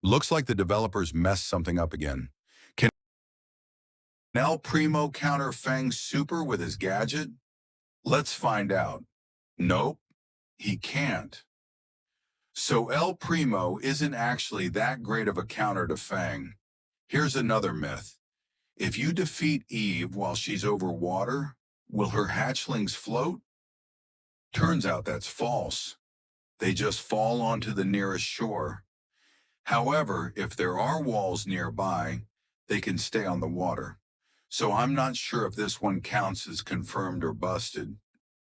Looks like the developers messed something up again. Can El Primo counter Fang's super with his gadget? Let's find out. Nope, he can't. So El Primo isn't actually that great of a counter to Fang. Here's another myth. If you defeat Eve while she's over water, will her hatchlings float? Turns out that's false. They just fall onto the nearest shore. However, if there are walls nearby, they can stay on the water. So I'm not sure if this one counts as confirmed or busted.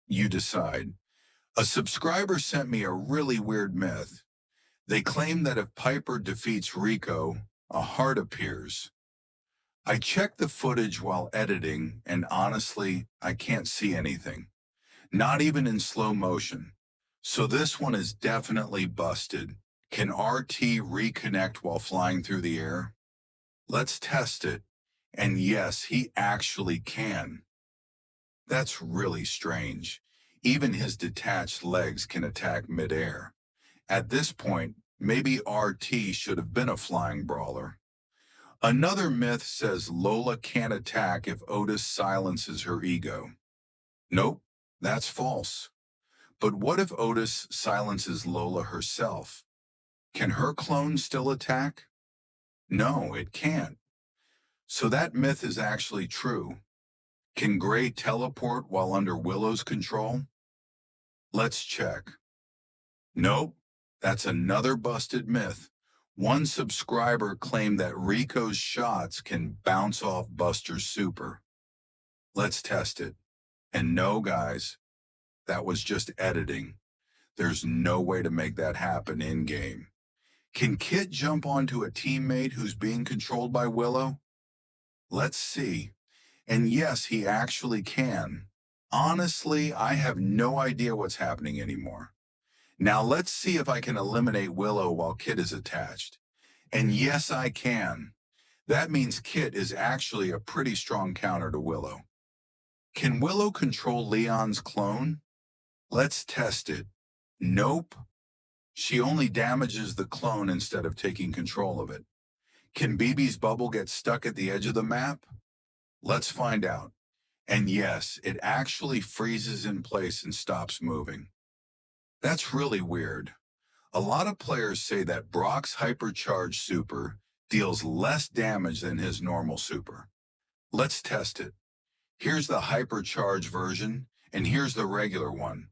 You decide. A subscriber sent me a really weird myth. They claim that if Piper defeats Rico, a heart appears. I checked the footage while editing, and honestly, I can't see anything. Not even in slow motion. So this one is definitely busted. Can RT reconnect while flying through the air? Let's test it. And yes, he actually can. That's really strange. Even his detached legs can attack midair. At this point, maybe RT should have been a flying brawler. Another myth says Lola can't attack if Otis silences her ego. Nope, that's false. But what if Otis silences Lola herself? Can her clone still attack? No, it can't. So that myth is actually true. Can Gray teleport while under Willow's control? Let's check. Nope, that's another busted myth. One subscriber claimed that Rico's shots can bounce off Buster's super. Let's test it. And no, guys, that was just editing. There's no way to make that happen in-game. Can Kit jump onto a teammate who's being controlled by Willow? Let's see. And yes, he actually can. Honestly, I have no idea what's happening anymore. Now let's see if I can eliminate Willow while Kit is attached. And yes, I can. That means Kit is actually a pretty strong counter to Willow. Can Willow control Leon's clone? Let's test it. Nope. She only damages the clone instead of taking control of it. Can BB's bubble get stuck at the edge of the map? Let's find out. And yes, it actually freezes in place and stops moving. That's really weird. A lot of players say that Brock's hypercharged super deals less damage than his normal super. Let's test it. Here's the hypercharged version, and here's the regular one.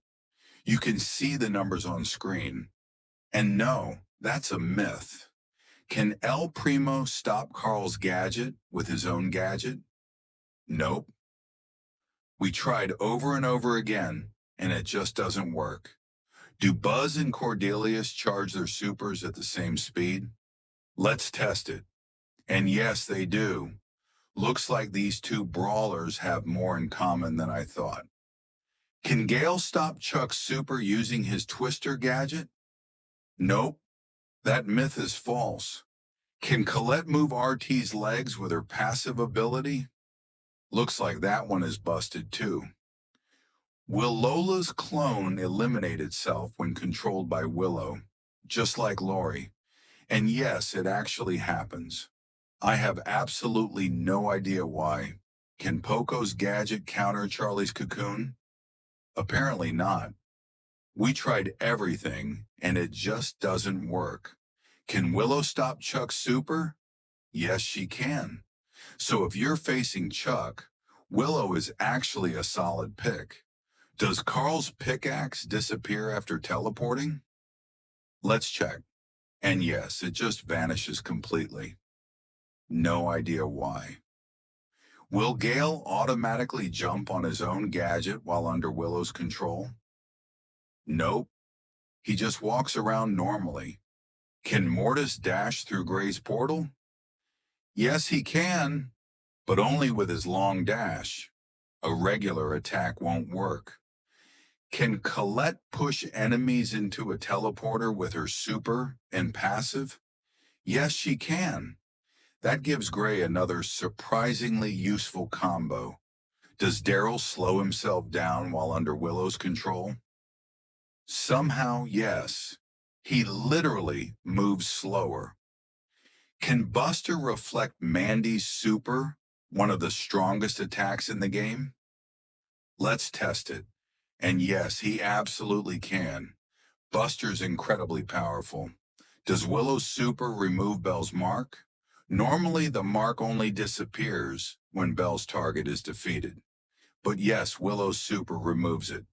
You can see the numbers on screen. And no, that's a myth. Can El Primo stop Carl's gadget with his own gadget? Nope. We tried over and over again, and it just doesn't work. Do Buzz and Cordelius charge their supers at the same speed? Let's test it. And yes, they do. Looks like these two brawlers have more in common than I thought. Can Gale stop Chuck's super using his Twister gadget? Nope. That myth is false. Can Colette move RT's legs with her passive ability? Looks like that one is busted too. Will Lola's clone eliminate itself when controlled by Willow, just like Lori? And yes, it actually happens. I have absolutely no idea why. Can Poco's gadget counter Charlie's cocoon? Apparently not. We tried everything, and it just doesn't work. Can Willow stop Chuck's super? Yes, she can. So if you're facing Chuck, Willow is actually a solid pick. Does Carl's pickaxe disappear after teleporting? Let's check. And yes, it just vanishes completely. No idea why. Will Gale automatically jump on his own gadget while under Willow's control? Nope. He just walks around normally. Can Mortis dash through Gray's portal? Yes, he can, but only with his long dash. A regular attack won't work. Can Colette push enemies into a teleporter with her super and passive? Yes, she can. That gives Gray another surprisingly useful combo. Does Daryl slow himself down while under Willow's control? Somehow, yes. He literally moves slower. Can Buster reflect Mandy's super, one of the strongest attacks in the game? Let's test it. And yes, he absolutely can. Buster's incredibly powerful. Does Willow's super remove Belle's mark? Normally, the mark only disappears when Belle's target is defeated. But yes, Willow's super removes it.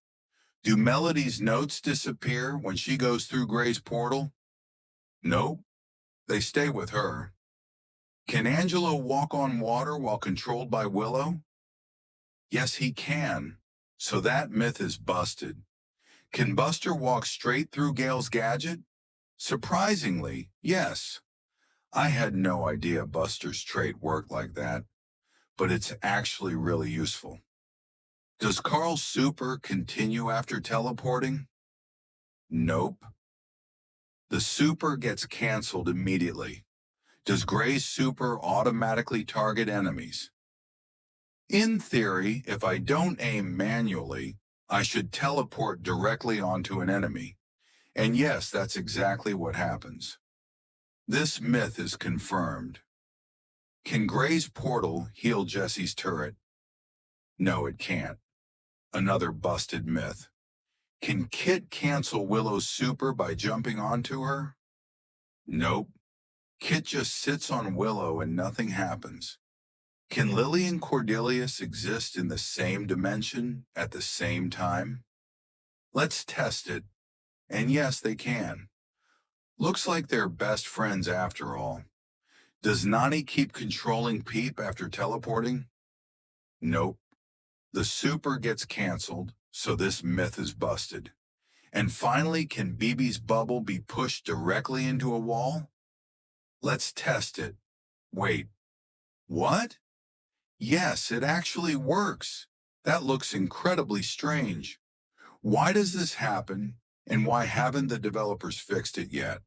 Do Melody's notes disappear when she goes through Gray's portal? Nope, they stay with her. Can Angelo walk on water while controlled by Willow? Yes, he can. So that myth is busted. Can Buster walk straight through Gale's gadget? Surprisingly, yes. I had no idea Buster's trait worked like that, but it's actually really useful. Does Carl's super continue after teleporting? Nope. The super gets canceled immediately. Does Gray's super automatically target enemies? In theory, if I don't aim manually, I should teleport directly onto an enemy. And yes, that's exactly what happens. This myth is confirmed. Can Gray's portal heal Jesse's turret? No, it can't. Another busted myth. Can Kit cancel Willow's super by jumping onto her? Nope. Kit just sits on Willow and nothing happens. Can Lily and Cordelius exist in the same dimension at the same time? Let's test it. And yes, they can. Looks like they're best friends after all. Does Nani keep controlling Peep after teleporting? Nope. The super gets canceled, so this myth is busted. And finally, can BB's bubble be pushed directly into a wall? Let's test it. Wait, what? Yes, it actually works. That looks incredibly strange. Why does this happen, and why haven't the developers fixed it yet?